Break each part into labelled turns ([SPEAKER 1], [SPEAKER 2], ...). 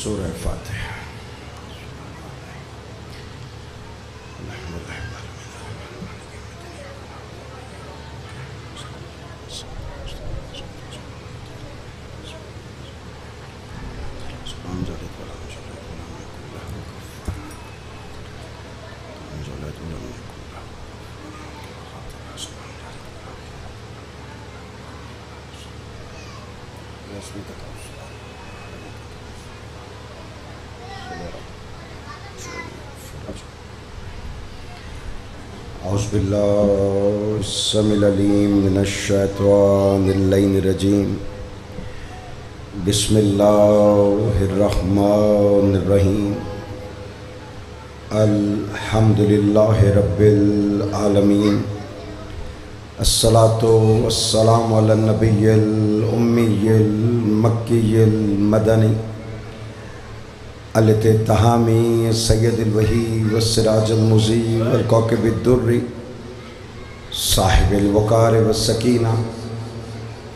[SPEAKER 1] سورہ فاتحہ۔ اعوذ باللہ السمیع العلیم من الشیطان اللعین الرجیم، بسم اللہ الرحمن الرحیم، الحمدللہ رب العالمین، الصلاة والسلام علی النبی الامی المکی المدنی الاتحامی سید الوحی والسراج المضیء والکوکب الدری صاحب الوقار والسکینہ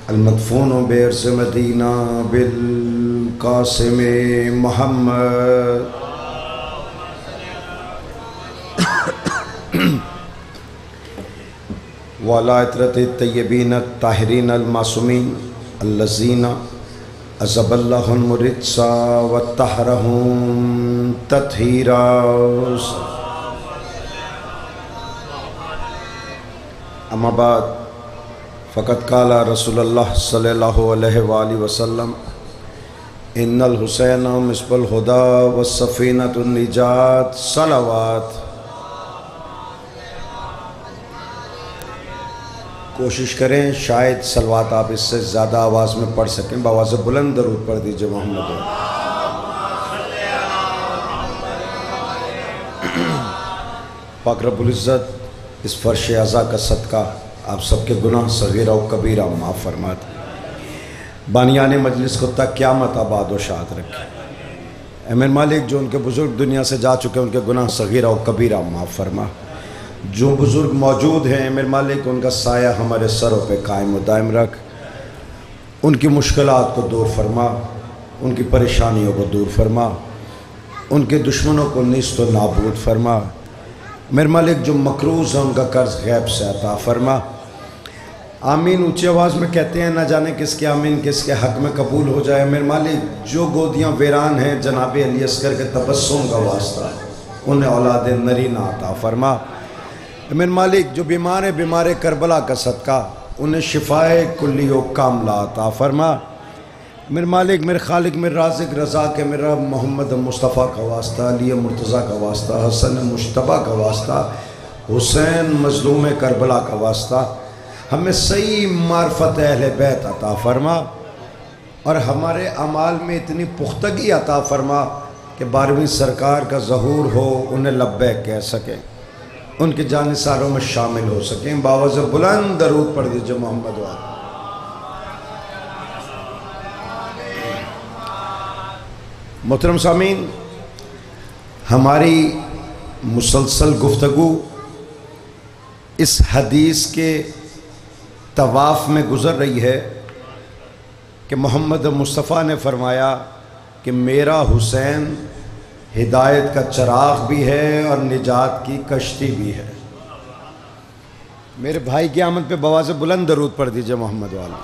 [SPEAKER 1] المدفون بعرض مدینہ بالقاسم محمد وعلی عطرت الطیبین الطاہرین المعصومین الذین عذب اللہ الرجس وطہرہم تطہیرا۔ اما بعد فقد قال رسول اللہ صلی اللہ علیہ وآلہ وسلم ان الحسین مصباح الہدی والسفینۃ النجات صلوات۔ کوشش کریں شاید صلوات آپ اس سے زیادہ آواز میں پڑھ سکیں، بآواز بلند درود پڑھ دیجئے محمد۔ پاک رب العزت اس فرش عزا کا صدقہ آپ سب کے گناہ صغیرہ و کبیرہ معاف فرمات، بانیان مجلس کو تک قیامت آباد و شاد رکھے۔ اے میرے مالک، جو ان کے بزرگ دنیا سے جا چکے ان کے گناہ صغیرہ و کبیرہ معاف فرما، جو بزرگ موجود ہیں میرے مالک ان کا سایہ ہمارے سروں پہ قائم و دائم رکھ، ان کی مشکلات کو دور فرما، ان کی پریشانیوں کو دور فرما، ان کے دشمنوں کو نیست و نابود فرما۔ میرے مالک جو مقروض ہیں ان کا قرض غیب سے عطا فرما۔ آمین اونچی آواز میں کہتے ہیں، نہ جانے کس کے آمین کس کے حق میں قبول ہو جائے۔ میرے مالک جو گودیاں ویران ہیں جناب علی اصغر کے تبسم کا واسطہ انہیں اولاد نرینہ عطا فرما۔ میرے مالک جو بیمار ہیں بیمار کربلا کا صدقہ انہیں شفائے کلی و کاملہ عطا فرما۔ میرے مالک میرے خالق میرے رازق رزاق میرے رب محمد مصطفیٰ کا واسطہ، علی مرتضیٰ کا واسطہ، حسن مشتبہ کا واسطہ، حسین مظلوم کربلا کا واسطہ ہمیں صحیح معرفت اہل بیت عطا فرما، اور ہمارے اعمال میں اتنی پختگی عطا فرما کہ 12ویں سرکار کا ظہور ہو انہیں لبیک کہہ سکیں، ان کے جانثاروں میں شامل ہو سکیں۔ بآواز بلند درود پڑھ دیجئے محمد وآلہ۔ محترم سامعین، ہماری مسلسل گفتگو اس حدیث کے طواف میں گزر رہی ہے کہ محمد مصطفیٰ نے فرمایا کہ میرا حسین ہدایت کا چراغ بھی ہے اور نجات کی کشتی بھی ہے۔ میرے بھائی کی آمد پہ بآواز بلند درود پڑھ دیجئے محمد والا۔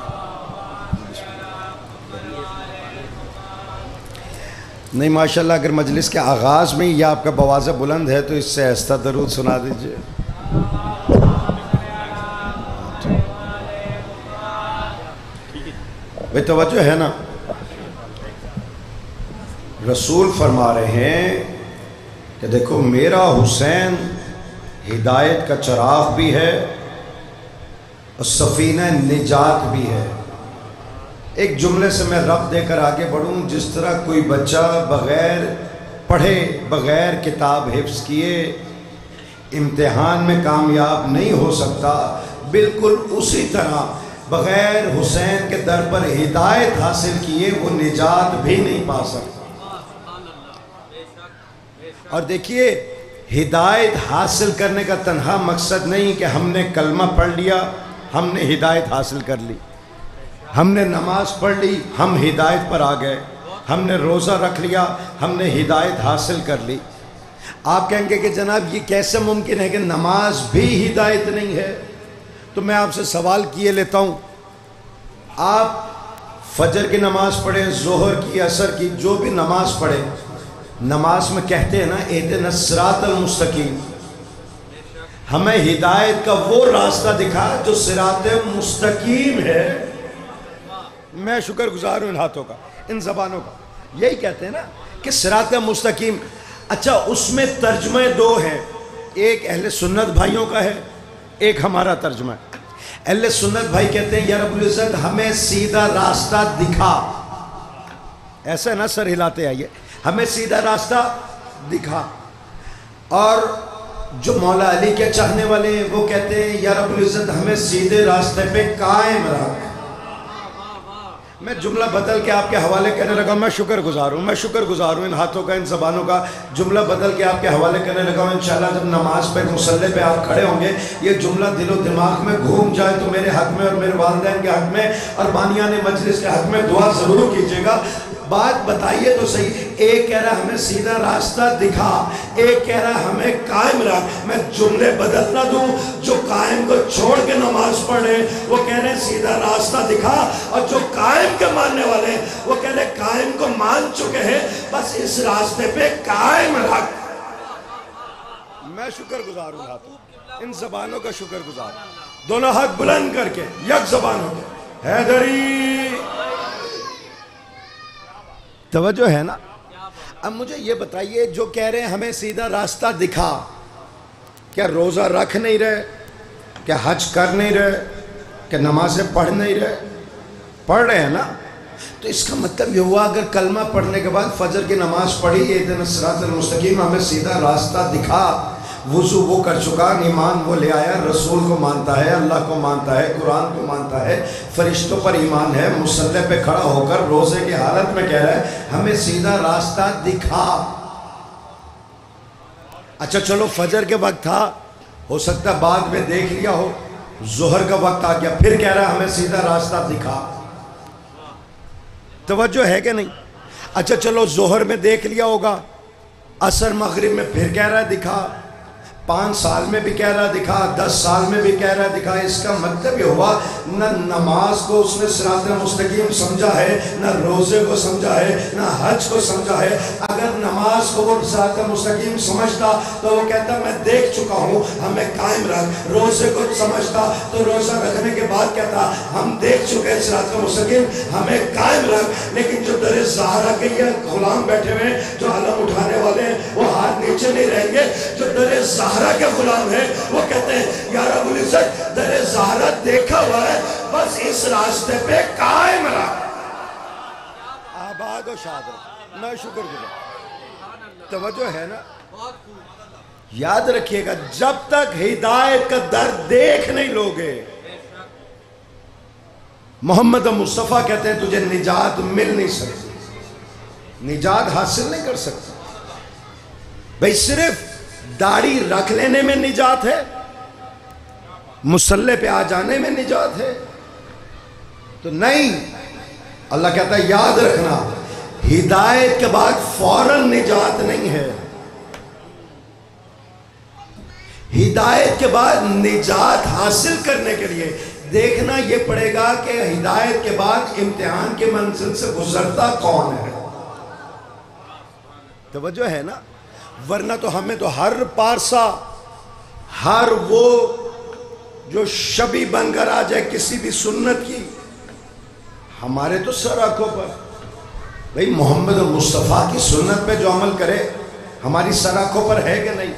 [SPEAKER 1] نہیں ماشاءاللہ، اگر مجلس کے آغاز میں یہ آپ کا بآواز بلند ہے تو اس سے آہستہ درود سنا دیجئے۔ بے توجہ ہے نا؟ رسول فرما رہے ہیں کہ دیکھو میرا حسین ہدایت کا چراغ بھی ہے اور سفینہ نجات بھی ہے۔ ایک جملے سے میں رب دے کر آگے بڑھوں، جس طرح کوئی بچہ بغیر پڑھے بغیر کتاب حفظ کیے امتحان میں کامیاب نہیں ہو سکتا، بالکل اسی طرح بغیر حسین کے در پر ہدایت حاصل کیے وہ نجات بھی نہیں پا سکتا۔ اور دیکھیے، ہدایت حاصل کرنے کا تنہا مقصد نہیں کہ ہم نے کلمہ پڑھ لیا ہم نے ہدایت حاصل کر لی، ہم نے نماز پڑھ لی ہم ہدایت پر آ گئے، ہم نے روزہ رکھ لیا، ہم نے ہدایت حاصل کر لی۔ آپ کہیں گے کہ جناب یہ کیسے ممکن ہے کہ نماز بھی ہدایت نہیں ہے؟ تو میں آپ سے سوال کیے لیتا ہوں، آپ فجر کی نماز پڑھے، ظہر کی، عصر کی، جو بھی نماز پڑھے، نماز میں کہتے ہیں نا اہدنا الصراط المستقیم، ہمیں ہدایت کا وہ راستہ دکھا جو صراط مستقیم ہے۔ میں شکر گزار ہوں ان ہاتھوں کا، ان زبانوں کا، یہی کہتے ہیں نا کہ صراط مستقیم۔ اچھا، اس میں ترجمے دو ہیں، ایک اہل سنت بھائیوں کا ہے، ایک ہمارا ترجمہ ہے۔ اہل سنت بھائی کہتے ہیں یا رب العزت ہمیں سیدھا راستہ دکھا، ایسا نہ سر ہلاتے آئیے، ہمیں سیدھا راستہ دکھا۔ اور جو مولا علی کے چاہنے والے ہیں وہ کہتے ہیں یا رب العزت ہمیں سیدھے راستے پہ قائم رکھ۔ میں جملہ بدل کے آپ کے حوالے کرنے لگا، میں شکر گزار ہوں، میں شکر گزار ہوں ان ہاتھوں کا، ان زبانوں کا۔ جملہ بدل کے آپ کے حوالے کرنے لگا ہوں، انشاءاللہ جب نماز پہ مصلی پہ آپ کھڑے ہوں گے یہ جملہ دل و دماغ میں گھوم جائے تو میرے حق میں اور میرے والدین کے حق میں اور بانیان مجلس کے حق میں دعا ضرور کیجیے گا۔ بات بتائیے تو صحیح، ایک کہہ رہا ہمیں سیدھا راستہ دکھا، ایک کہہ رہا ہمیں قائم رکھ۔ میں جملے بدل نہ دوں، جو قائم کو چھوڑ کے نماز پڑھے وہ کہہ رہے ہیں سیدھا راستہ دکھا، اور جو قائم کے ماننے والے ہیں وہ کہہ رہے ہیں قائم کو مان چکے ہیں، بس اس راستے پہ قائم رکھ۔ میں شکر گزار ہوں ہاتھوں، ان زبانوں کا شکر گزار، دونوں ہاتھ بلند کر کے یک زبان ہو کے حیدری۔ توجہ ہے نا؟ اب مجھے یہ بتائیے، جو کہہ رہے ہیں ہمیں سیدھا راستہ دکھا، کیا روزہ رکھ نہیں رہے؟ کیا حج کر نہیں رہے؟ کیا نمازیں پڑھ نہیں رہے؟ پڑھ رہے ہیں نا؟ تو اس کا مطلب یہ ہوا اگر کلمہ پڑھنے کے بعد فجر کی نماز پڑھی اہدنا الصراط المستقیم ہمیں سیدھا راستہ دکھا، وضو وہ کر چکا، ایمان وہ لے آیا، رسول کو مانتا ہے، اللہ کو مانتا ہے، قرآن کو مانتا ہے، فرشتوں پر ایمان ہے، مصلی پہ کھڑا ہو کر روزے کی حالت میں کہہ رہا ہے ہمیں سیدھا راستہ دکھا۔ اچھا چلو فجر کے وقت تھا، ہو سکتا ہے بعد میں دیکھ لیا ہو، ظہر کا وقت آ گیا، پھر کہہ رہا ہے ہمیں سیدھا راستہ دکھا۔ توجہ ہے کہ نہیں؟ اچھا چلو ظہر میں دیکھ لیا ہوگا، عصر مغرب میں پھر کہہ رہا ہے دکھا، 5 سال میں بھی کہہ رہا دکھا، 10 سال میں بھی کہہ رہا دکھا۔ اس کا مطلب یہ ہوا نہ نماز کو اس نے صراط مستقیم سمجھا ہے، نہ روزے کو سمجھا ہے، نہ حج کو سمجھا ہے۔ اگر نماز کو وہ صراط مستقیم سمجھتا تو وہ کہتا میں دیکھ چکا ہوں ہمیں قائم رکھ، روزے کو سمجھتا تو روزہ رکھنے کے بعد کہتا ہم دیکھ چکے ہیں صراط مستقیم ہمیں قائم رکھ۔ لیکن جو در زہرا کے یہ غلام بیٹھے ہوئے ہیں جو علم اٹھانے والے ہیں وہ ہاتھ نیچے نہیں رہیں گے، جو در زہرا کے غلام ہیں وہ کہتے ہیں یا رب العزت در زہرا دیکھا ہوا ہے، بس اس راستے پہ قائم رکھ۔ آباد و شاد رکھ، میں شکر گزار۔ توجہ ہے نا؟ یاد رکھیے گا جب تک ہدایت کا در دیکھ نہیں لوگے، محمد مصطفیٰ کہتے ہیں تجھے نجات مل نہیں سکتی، نجات حاصل نہیں کر سکتا۔ بھئی صرف داڑھی رکھ لینے میں نجات ہے، مصلی پہ آ جانے میں نجات ہے؟ تو نہیں، اللہ کہتا ہے یاد رکھنا ہدایت کے بعد فوراً نجات نہیں ہے، ہدایت کے بعد نجات حاصل کرنے کے لیے دیکھنا یہ پڑے گا کہ ہدایت کے بعد امتحان کے منزل سے گزرتا کون ہے۔ توجہ ہے نا؟ ورنہ تو ہمیں تو ہر پارسا، ہر وہ جو شبی بن کر آ جائے کسی بھی سنت کی، ہمارے تو سر آنکھوں پر بھئی محمد مصطفیٰ کی سنت پہ جو عمل کرے ہماری سر آنکھوں پر ہے کہ نہیں؟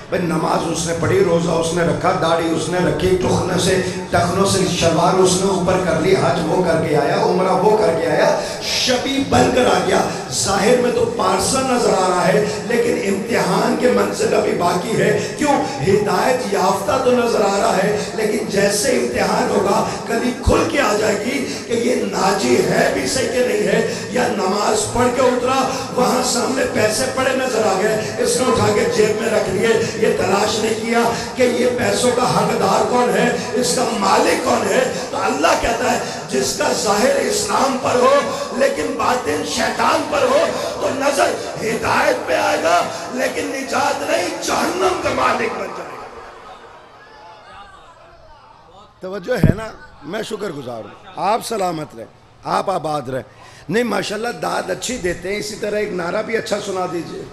[SPEAKER 1] بھئی نماز اس نے پڑھی، روزہ اس نے رکھا، داڑھی اس نے رکھی، ٹخنوں سے شلوار اس نے اوپر کر لی، حج وہ کر کے آیا، عمرہ وہ کر کے آیا، شبی بن کر آ گیا۔ ظاہر میں تو پارسا نظر آ رہا ہے لیکن امتحان کے منزل ابھی باقی ہے۔ کیوں؟ ہدایت یافتہ تو نظر آ رہا ہے لیکن جیسے امتحان ہوگا کبھی کھل کے آ جائے گی کہ یہ حاجی ہے بھی صحیح کہ نہیں ہے، یا نماز پڑھ کے اترا وہاں سامنے پیسے پڑے نظر آ گئے، اس نے اٹھا کے جیب میں رکھ لیے، یہ تلاش نہیں کیا کہ یہ پیسوں کا حقدار کون ہے، اس کا مالک کون ہے۔ تو اللہ کہتا ہے جس کا ظاہر اسلام پر ہو لیکن باطن شیطان پر ہو تو نظر ہدایت پہ آئے گا لیکن نجات نہیں، جہنم کا مالک بن جائے گا۔ توجہ ہے نا؟ میں شکر گزار ہوں، آپ سلامت رہیں، آپ آباد رہیں۔ نہیں ماشاءاللہ داد اچھی دیتے ہیں، اسی طرح ایک نعرہ بھی اچھا سنا دیجئے۔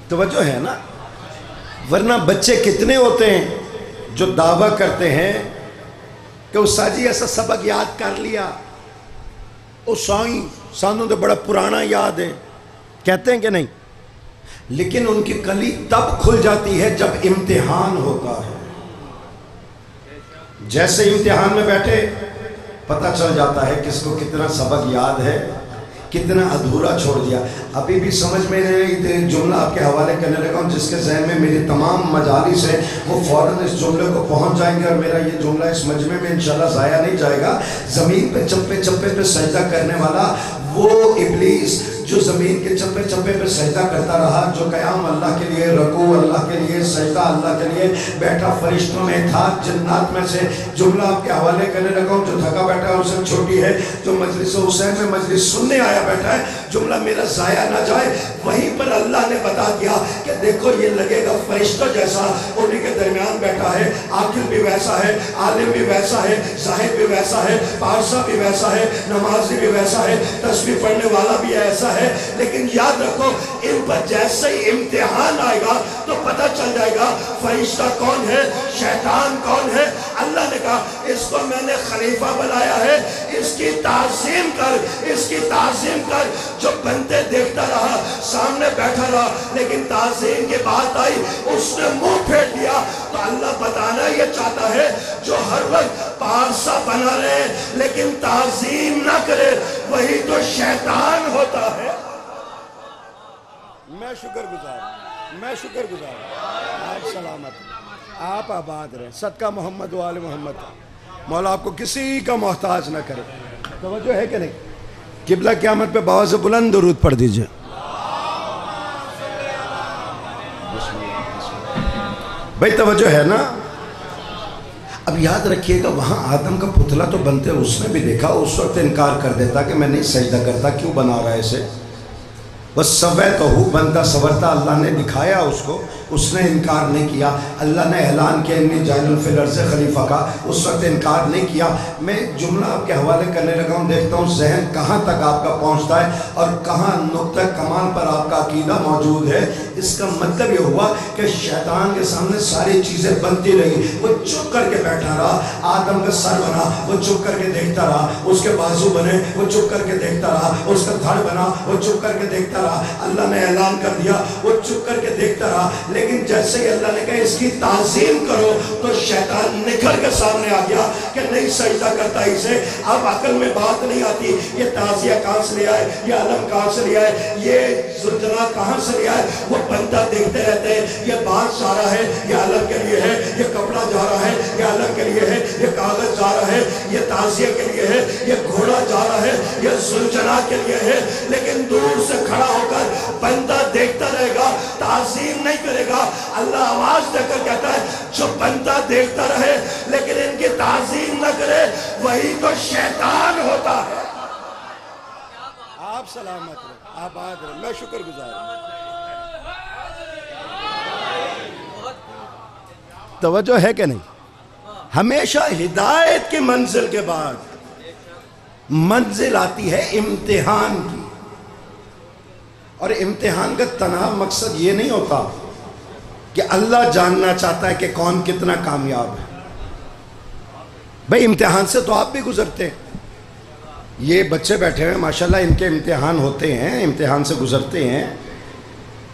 [SPEAKER 1] توجہ ہے نا؟ ورنہ بچے کتنے ہوتے ہیں جو دعویٰ کرتے ہیں کہ استاد جی ایسا سبق یاد کر لیا، او سائیں سانوں تو بڑا پرانا یاد ہے، کہتے ہیں کہ نہیں؟ لیکن ان کی کلی تب کھل جاتی ہے جب امتحان ہوتا ہے۔ جیسے امتحان میں بیٹھے پتہ چل جاتا ہے کس کو کتنا سبق یاد ہے، کتنا ادھورا چھوڑ دیا۔ ابھی بھی سمجھ میں نہیں، جملہ آپ کے حوالے کرنے لگا ہوں جس کے ذہن میں میری تمام مجالس ہیں وہ فوراً اس جملے کو پہنچ جائیں گے، اور میرا یہ جملہ اس مجمع میں انشاءاللہ ضائع نہیں جائے گا۔ زمین پہ چپے چپے پہ سجدہ کرنے والا وہ ابلیس جو زمین کے چپے چپے پہ سجدہ کرتا رہا، جو قیام اللہ کے لیے، رکوع اللہ کے لیے، سجدہ اللہ کے لیے بیٹھا فرشتوں میں تھا، جنات میں سے جملہ آپ کے حوالے کرنے لگا ہوں، جو تھکا بیٹھا ہے اسے چھوٹی ہے، جو مجلس حسین میں مجلس سننے آیا بیٹھا ہے، جملہ میرا ضائع نہ جائے۔ وہیں پر اللہ نے بتا دیا کہ دیکھو یہ لگے گا فرشتوں جیسا، انہی کے درمیان بیٹھا ہے، عاقل بھی ویسا ہے، عالم بھی ویسا ہے، زاہد بھی ویسا ہے، پارسا بھی ویسا ہے، نمازی بھی ویسا ہے، تسبیح پڑھنے والا بھی ایسا ہے۔ لیکن یاد رکھو ان پر جیسے ہی امتحان آئے گا تو پتہ چل جائے گا فرشتہ کون ہے، شیطان کون ہے۔ اللہ نے کہا اس کو میں نے خلیفہ بنایا ہے، اس کی تعظیم کر، اس کی تعظیم کر۔ جو بندے دیکھتا رہا، سامنے بیٹھا رہا، لیکن تعظیم کی بات آئی اس نے منہ پھیر لیا۔ تو اللہ بتانا یہ چاہتا ہے جو ہر وقت پارسا بنا رہے لیکن تعظیم نہ کرے وہی تو شیطان ہوتا ہے۔ میں شکر گزار آپ سلامت، آپ آباد رہیں، صدقہ محمد و آل محمد۔ مولا آپ کو کسی کا محتاج نہ کرے۔ توجہ ہے کہ نہیں؟ قبلہ قیامت پہ باوا سے بلند درود پڑھ دیجئے۔ بھائی توجہ ہے نا؟ اب یاد رکھیے گا وہاں آدم کا پتلا تو بنتے اس نے بھی دیکھا، اس وقت انکار کر دیتا کہ میں نہیں سجدہ کرتا، کیوں بنا رہا ہے اسے؟ بس سویتہو بندہ سورتا، اللہ نے دکھایا اس کو، اس نے انکار نہیں کیا۔ اللہ نے اعلان کیا انی جاعل فی الارض خلیفہ کا، اس وقت انکار نہیں کیا۔ میں جملہ آپ کے حوالے کرنے لگا ہوں، دیکھتا ہوں ذہن کہاں تک آپ کا پہنچتا ہے اور کہاں نقطہ کمال پر آپ کا عقیدہ موجود ہے۔ اس کا مطلب یہ ہوا کہ شیطان کے سامنے ساری چیزیں بنتی رہی، وہ چپ کر کے بیٹھا رہا۔ آدم کا سر بنا، وہ چپ کر کے دیکھتا رہا، اس کے بازو بنے، وہ چپ کر کے دیکھتا رہا، اس کا دھڑ بنا، وہ چپ کر کے دیکھتا رہا۔ اللہ نے اعلان کر دیا، وہ چپ کر کے دیکھتا رہا۔ لیکن جیسے ہی اللہ نے کہا اس کی تعظیم کرو تو شیطان نکل کے سامنے آ گیا کہ نہیں سجدہ کرتا اسے۔ اب عقل میں بات نہیں آتی یہ تعزیہ کہاں سے لیا ہے، یہ علم کہاں سے لیا ہے، یہ زلجنا کہاں سے لیا ہے۔ وہ بندہ دیکھتے رہتے ہیں، یہ بات جا رہا ہے یہ علم کے لیے ہے، یہ کپڑا جا رہا ہے یہ علم کے لیے ہے، یہ کاغذ جا رہا ہے یہ تعزیہ کے لیے ہے، یہ گھوڑا جا رہا ہے یہ زلجنا کے لیے ہے۔ لیکن دور سے کھڑا ہو کر بندہ دیکھتا رہے گا، تعظیم نہیں کرے گا۔ اللہ آواز دے کر کہتا ہے جو بندہ دیکھتا رہے لیکن ان کی تعظیم نہ کرے وہی تو شیطان ہوتا ہے۔ آپ سلامت رہے، آباد رہے، میں شکر گزار ہوں۔ توجہ ہے کہ نہیں؟ ہمیشہ ہدایت کی منزل کے بعد منزل آتی ہے امتحان کی، اور امتحان کا تنہا مقصد یہ نہیں ہوتا کہ اللہ جاننا چاہتا ہے کہ کون کتنا کامیاب ہے۔ بھئی امتحان سے تو آپ بھی گزرتے ہیں، یہ بچے بیٹھے ہیں ماشاءاللہ ان کے امتحان ہوتے ہیں، امتحان سے گزرتے ہیں،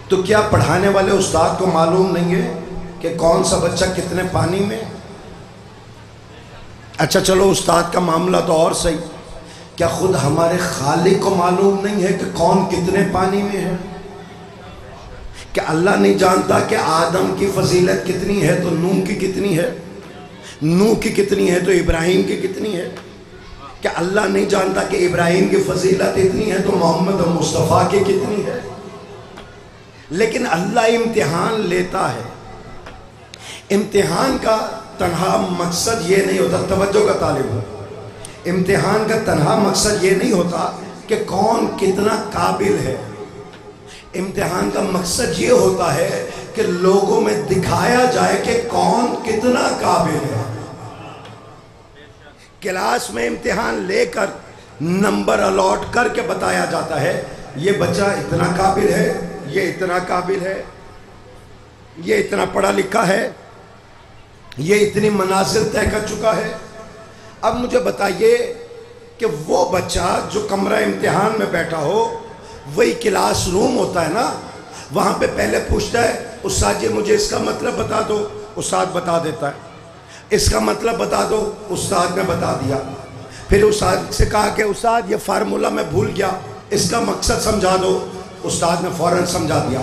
[SPEAKER 1] تو کیا پڑھانے والے استاد کو معلوم نہیں ہے کہ کون سا بچہ کتنے پانی میں؟ اچھا چلو استاد کا معاملہ تو اور صحیح، کیا خود ہمارے خالق کو معلوم نہیں ہے کہ کون کتنے پانی میں ہے؟ کہ اللہ نہیں جانتا کہ آدم کی فضیلت کتنی ہے تو نوح کی کتنی ہے، نوح کی کتنی ہے تو ابراہیم کی کتنی ہے؟ کہ اللہ نہیں جانتا کہ ابراہیم کی فضیلت اتنی ہے تو محمد مصطفیٰ کی کتنی ہے؟ لیکن اللہ امتحان لیتا ہے۔ امتحان کا تنہا مقصد یہ نہیں ہوتا، توجہ کا طالب ہو، امتحان کا تنہا مقصد یہ نہیں ہوتا کہ کون کتنا قابل ہے۔ امتحان کا مقصد یہ ہوتا ہے کہ لوگوں میں دکھایا جائے کہ کون کتنا قابل ہے۔ کلاس میں امتحان لے کر نمبر الاٹ کر کے بتایا جاتا ہے یہ بچہ اتنا قابل ہے، یہ اتنا قابل ہے، یہ اتنا پڑھا لکھا ہے، یہ اتنی منازل طے کر چکا ہے۔ اب مجھے بتائیے کہ وہ بچہ جو کمرہ امتحان میں بیٹھا ہو، وہی کلاس روم ہوتا ہے نا، وہاں پہ پہلے پوچھتا ہے استاد جی مجھے اس کا مطلب بتا دو، استاد بتا دیتا ہے، اس کا مطلب بتا دو، استاد نے بتا دیا۔ پھر استاد سے کہا کہ استاد یہ فارمولہ میں بھول گیا، اس کا مقصد سمجھا دو، استاد نے فوراً سمجھا دیا۔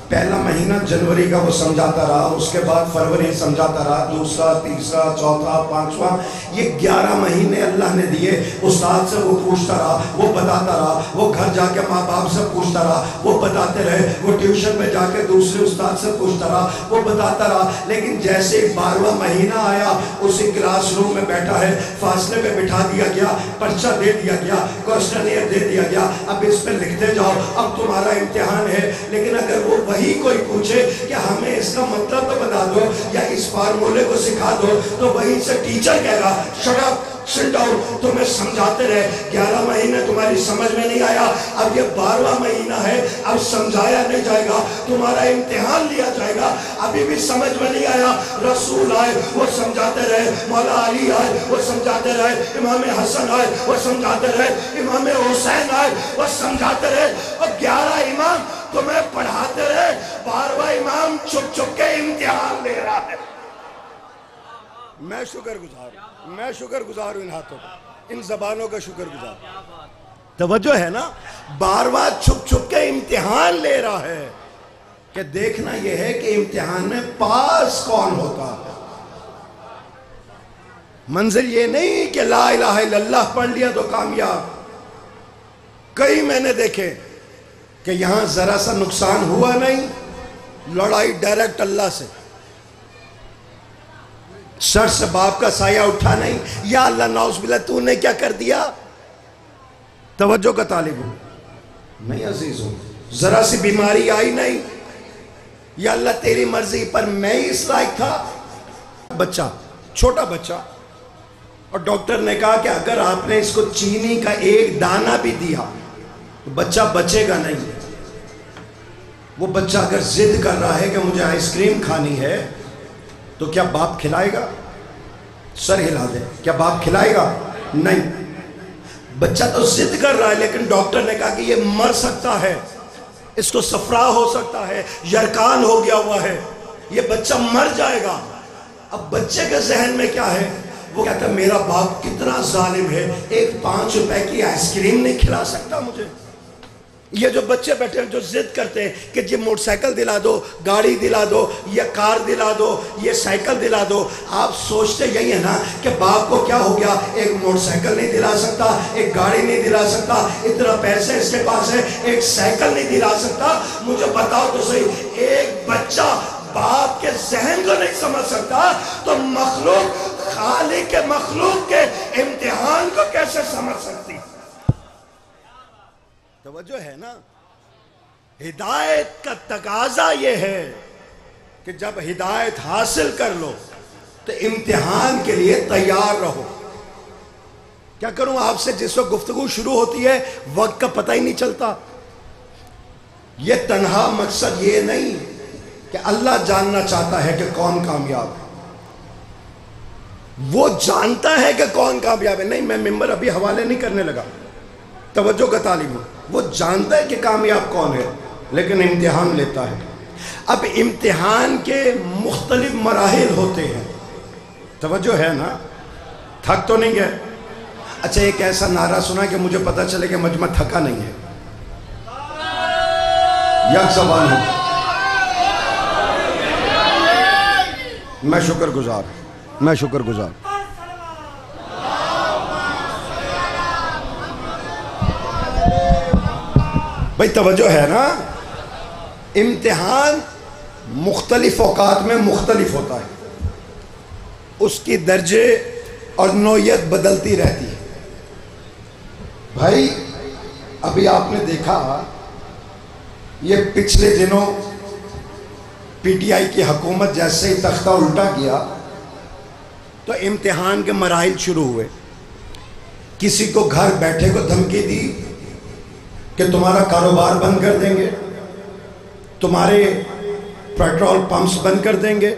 [SPEAKER 1] پہلا مہینہ جنوری کا وہ سمجھاتا رہا، اس کے بعد فروری سمجھاتا رہا، دوسرا، تیسرا، چوتھا، پانچواں، یہ 11 مہینے اللہ نے دیے۔ استاد سے وہ پوچھتا رہا، وہ بتاتا رہا، وہ گھر جا کے ماں باپ سے پوچھتا رہا، وہ بتاتے رہے، وہ ٹیوشن میں جا کے دوسرے استاد سے پوچھتا رہا، وہ بتاتا رہا۔ لیکن جیسے 12واں مہینہ آیا، اسی کلاس روم میں بیٹھا ہے، فاصلے پہ بٹھا دیا گیا، پرچہ دے دیا گیا، کوسچنیئر دے دیا گیا، اب اس پہ لکھتے جاؤ، اب تمہارا امتحان ہے۔ لیکن اگر وہ وہی کوئی پوچھے کہ ہمیں اس کا مطلب تو بتا دو یا اس فارمولے کو سکھا دو، تو وہیں سے ٹیچر کہہ رہا شٹ اپ سٹ ڈاؤن، تمہیں سمجھاتے رہے، 11 مہینے تمہاری سمجھ میں نہیں آیا، اب یہ 12واں مہینہ ہے، اب سمجھایا نہیں جائے گا، تمہارا امتحان لیا جائے گا، ابھی بھی سمجھ میں نہیں آیا۔ رسول آئے وہ سمجھاتے رہے، مولا علی آئے وہ سمجھاتے رہے، امام حسن آئے وہ سمجھاتے رہے، امام حسین آئے وہ سمجھاتے رہے، اور 11 امام تمہیں پڑھاتے رہے، 12واں امام چھپ چھپ کے امتحان لے رہا ہے۔ میں شکر گزار ہوں ان ہاتھوں کا، ان زبانوں کا شکر گزار۔ توجہ ہے نا، 12واں چھپ چھپ کے امتحان لے رہا ہے کہ دیکھنا یہ ہے کہ امتحان میں پاس کون ہوتا ہے۔ منزل یہ نہیں کہ لا الہ الا اللہ پڑھ لیا تو کامیاب۔ کئی میں نے دیکھے کہ یہاں ذرا سا نقصان ہوا نہیں، لڑائی ڈائریکٹ اللہ سے، سر سے باپ کا سایہ اٹھا نہیں، یا اللہ نعوذ باللہ تو نے کیا کر دیا۔ توجہ کا طالب ہوں نہیں عزیزوں، ذرا سی بیماری آئی نہیں، یا اللہ تیری مرضی پر میں ہی اس لائق تھا۔ بچہ، چھوٹا بچہ، اور ڈاکٹر نے کہا کہ اگر آپ نے اس کو چینی کا ایک دانہ بھی دیا تو بچہ بچے گا نہیں۔ وہ بچہ اگر ضد کر رہا ہے کہ مجھے آئس کریم کھانی ہے تو کیا باپ کھلائے گا؟ سر ہلا دے، کیا باپ کھلائے گا؟ نہیں۔ بچہ تو ضد کر رہا ہے، لیکن ڈاکٹر نے کہا کہ یہ مر سکتا ہے، اس کو صفرا ہو سکتا ہے، یرکان ہو گیا ہوا ہے، یہ بچہ مر جائے گا۔ اب بچے کے ذہن میں کیا ہے؟ وہ کہتا ہے میرا باپ کتنا ظالم ہے، ایک 5 روپے کی آئس کریم نہیں کھلا سکتا مجھے۔ یہ جو بچے بیٹھے ہیں جو ضد کرتے ہیں کہ یہ موٹر سائیکل دلا دو، گاڑی دلا دو، یہ کار دلا دو، یہ سائیکل دلا دو، آپ سوچتے یہی ہے نا کہ باپ کو کیا ہو گیا، ایک موٹر سائیکل نہیں دلا سکتا، ایک گاڑی نہیں دلا سکتا، اتنا پیسے اس کے پاس ہے، ایک سائیکل نہیں دلا سکتا۔ مجھے بتاؤ تو صحیح، ایک بچہ باپ کے ذہن کو نہیں سمجھ سکتا تو مخلوق، خالق کے مخلوق کے امتحان کو کیسے سمجھ سکتی؟ توجہ ہے نا، ہدایت کا تقاضا یہ ہے کہ جب ہدایت حاصل کر لو تو امتحان کے لیے تیار رہو۔ کیا کروں آپ سے جس وقت گفتگو شروع ہوتی ہے وقت کا پتہ ہی نہیں چلتا۔ یہ تنہا مقصد یہ نہیں کہ اللہ جاننا چاہتا ہے کہ کون کامیاب ہے، وہ جانتا ہے کہ کون کامیاب ہے۔ نہیں، میں ممبر ابھی حوالے نہیں کرنے لگا، توجہ کا طالب ہوں، وہ جانتا ہے کہ کامیاب کون ہے، لیکن امتحان لیتا ہے۔ اب امتحان کے مختلف مراحل ہوتے ہیں، توجہ ہے نا، تھک تو نہیں گئے؟ اچھا ایک ایسا نعرہ سنا کہ مجھے پتا چلے کہ مجمع تھکا نہیں ہے، یک زبان ہو، میں شکر گزار، میں شکر گزار۔ بھائی توجہ ہے نا، امتحان مختلف اوقات میں مختلف ہوتا ہے، اس کی درجے اور نوعیت بدلتی رہتی ہے۔ بھائی ابھی آپ نے دیکھا یہ پچھلے دنوں پی ٹی آئی کی حکومت جیسے ہی تختہ الٹا گیا تو امتحان کے مراحل شروع ہوئے۔ کسی کو گھر بیٹھے کو دھمکی دی کہ تمہارا کاروبار بند کر دیں گے، تمہارے پیٹرول پمپس بند کر دیں گے،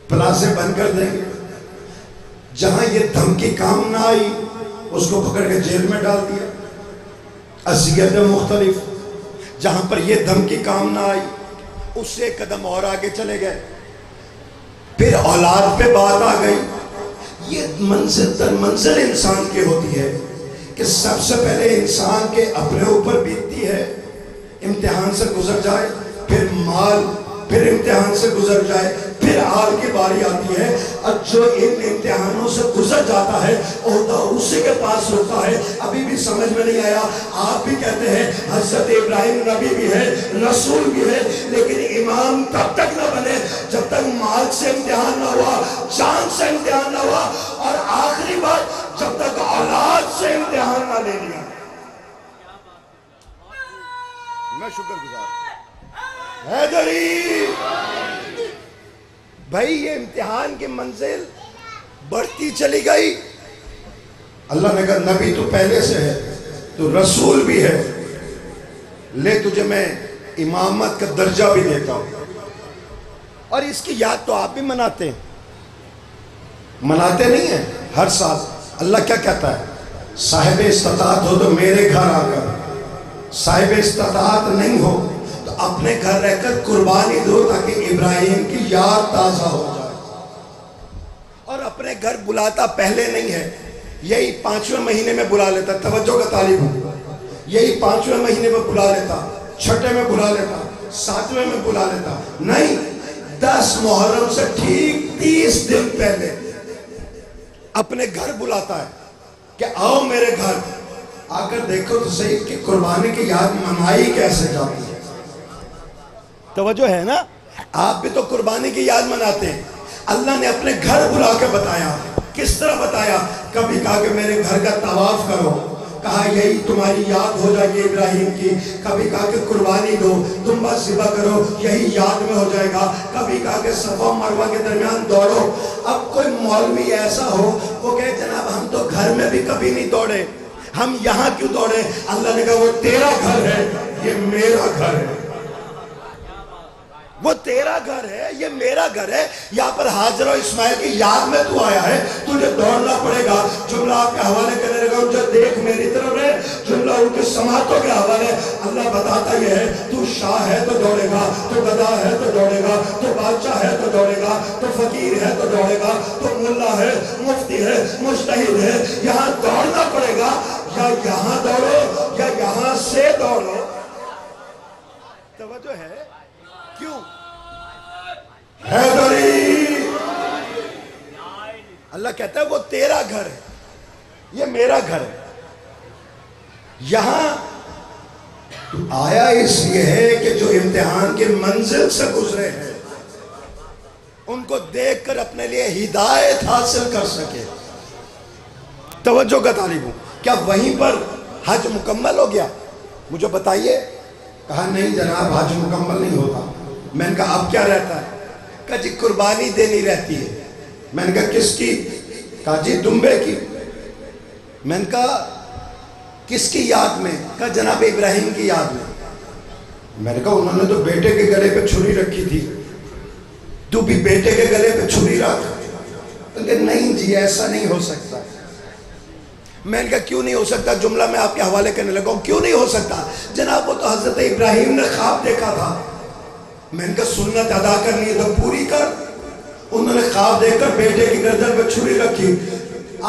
[SPEAKER 1] پلازے بند کر دیں گے۔ جہاں یہ دھمکی کام نہ آئی اس کو پکڑ کے جیل میں ڈال دیا، اذیتیں مختلف۔ جہاں پر یہ دھمکی کام نہ آئی اس سے قدم اور آگے چلے گئے، پھر اولاد پہ بات آ گئی۔ یہ منزل در منزل انسان کی ہوتی ہے کہ سب سے پہلے انسان کے اپنے اوپر بیتتی ہے، امتحان سے گزر جائے، پھر مال، پھر امتحان سے گزر جائے، پھر آل کی باری آتی ہے۔ اور جو ان امتحانوں سے گزر جاتا ہے عہدہ اسی کے پاس ہوتا ہے۔ ابھی بھی سمجھ میں نہیں آیا، آپ بھی کہتے ہیں حضرت ابراہیم نبی بھی ہے، رسول بھی ہے، لیکن امام تب تک نہ بنے جب تک مال سے امتحان نہ ہوا، جان سے امتحان نہ ہوا، اور آخری بات جب تک اولاد سے امتحان نہ لے لیا۔ میں شکر گزار حیدری۔ بھائی یہ امتحان کی منزل بڑھتی چلی گئی۔ اللہ نے کہا نبی تو پہلے سے ہے، تو رسول بھی ہے، لے تجھے میں امامت کا درجہ بھی دیتا ہوں۔ اور اس کی یاد تو آپ بھی مناتے ہیں، مناتے نہیں ہیں ہر سال؟ اللہ کیا کہتا ہے؟ صاحب استطاعت ہو تو میرے گھر آ کر، صاحب استطاعت نہیں ہو تو اپنے گھر رہ کر قربانی دو تاکہ ابراہیم کی یاد تازہ ہو جائے۔ اور اپنے گھر بلاتا پہلے نہیں ہے، یہی 5ویں مہینے میں بلا لیتا، توجہ کا طالب ہوں، یہی 5ویں مہینے میں بلا لیتا، 6 میں بلا لیتا، 7ویں میں بلا لیتا، نہیں، 10 محرم سے ٹھیک 30 دن پہلے اپنے گھر بلاتا ہے کہ آؤ میرے گھر آ کر دیکھو تو صحیح کہ قربانی کی یاد منائی کیسے جاتی ہے۔ توجہ ہے نا؟ آپ بھی تو قربانی کی یاد مناتے ہیں۔ اللہ نے اپنے گھر بلا کے بتایا، کس طرح بتایا؟ کبھی کہا کہ میرے گھر کا طواف کرو، کہا یہی تمہاری یاد ہو جائے گی ابراہیم کی۔ کبھی کہا کہ قربانی دو، تم بس ذبح کرو، یہی یاد میں ہو جائے گا۔ کبھی کہا کہ صفا و مروہ کے درمیان دوڑو۔ اب کوئی مولوی ایسا ہو وہ کہے جناب ہم تو گھر میں بھی کبھی نہیں دوڑے، ہم یہاں کیوں دوڑے؟ اللہ نے کہا وہ تیرا گھر ہے، یہ میرا گھر ہے۔ وہ تیرا گھر ہے، یہ میرا گھر ہے۔ یہاں پر حاجر و اسماعیل کی یاد میں تو آیا ہے، تجھے دوڑنا پڑے گا۔ جملہ آپ کے حوالے کرنے لگا ہوں، جو دیکھ میری طرف ہے، جملہ ان کے سماعتوں کے حوالے۔ اللہ بتاتا یہ ہے تو شاہ ہے تو دوڑے گا، تو گدا ہے تو دوڑے گا، تو بادشاہ ہے تو دوڑے گا، تو فقیر ہے تو دوڑے گا، تو ملا ہے، مفتی ہے، مجتہد ہے۔ یہاں دوڑنا پڑے گا، یا یہاں دوڑو یا یہاں سے دوڑو۔ توجہ ہے؟ کیوں؟ حیدری، اللہ کہتا ہے وہ تیرا گھر ہے، یہ میرا گھر ہے۔ یہاں آیا اس لیے ہے کہ جو امتحان کے منزل سے گزرے ہیں ان کو دیکھ کر اپنے لیے ہدایت حاصل کر سکے۔ توجہ کا طالب ہوں، کیا وہیں پر حج مکمل ہو گیا؟ مجھے بتائیے۔ کہا نہیں جناب حج مکمل نہیں ہوتا۔ میں نے کہا اب کیا رہتا ہے؟ کہا جی قربانی دینی رہتی ہے۔ میں نے کہا کس کی؟ کہا جی دمبے کی۔ میں نے کہا کس کی یاد میں؟ کہا جناب ابراہیم کی یاد میں۔ میں نے کہا انہوں نے تو بیٹے کے گلے پہ چھری رکھی تھی، تو بھی بیٹے کے گلے پہ چھری رکھ؟ کہ نہیں جی ایسا نہیں ہو سکتا۔ میں نے کہا کیوں نہیں ہو سکتا؟ جملہ میں آپ کے حوالے کرنے لگا ہوں، کیوں نہیں ہو سکتا؟ جناب وہ تو حضرت ابراہیم نے خواب دیکھا تھا۔ میں نے کہا سنت ادا کرنی ہے تو پوری کر۔ انہوں نے خواب دیکھ کر بیٹے کی گردن پہ چھری رکھی،